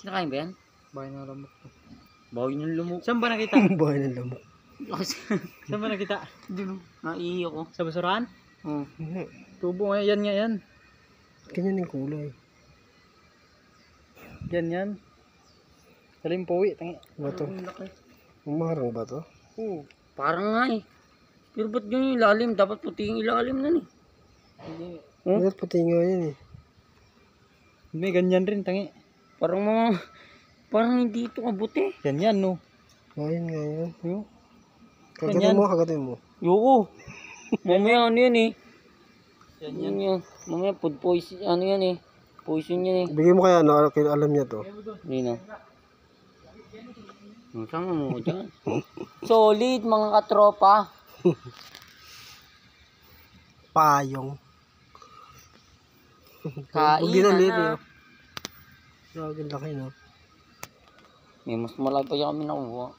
Kinakain ba yan? Bahay ng lamok. Bawi ng lumok. Saan ba nakita? Bahay ng lamok. Saan ba nakita? Doon. Naiiyak ko. Sa basurahan? Oh. Tubo nga yan nga yan. Ganyan yung kulay. Yan yan. Salimpuwi. Tangi. Bato. Umarang ba to? Oo. Parang nga eh. Pero ba't yung ilalim? Dapat puti yung ilalim na eh. Oh? Ba't puti nga yan eh. May ganyan rin tangi. Parang hindi ito kabuti. Yan yan no. Ayun nga yan. Yo. Kagatin mo, kagatin mo. Yoko. Mamaya ano yan eh. Yan Yan yan. Mamaya food poison. Ano yan eh. Poison yan eh. Bigyan mo kaya ano, alam niya to. Hindi na. Sama mo dyan. Solid mga katropa. Payong. Kain na. Grabe laki no. May mas malaki pa kami nakuha.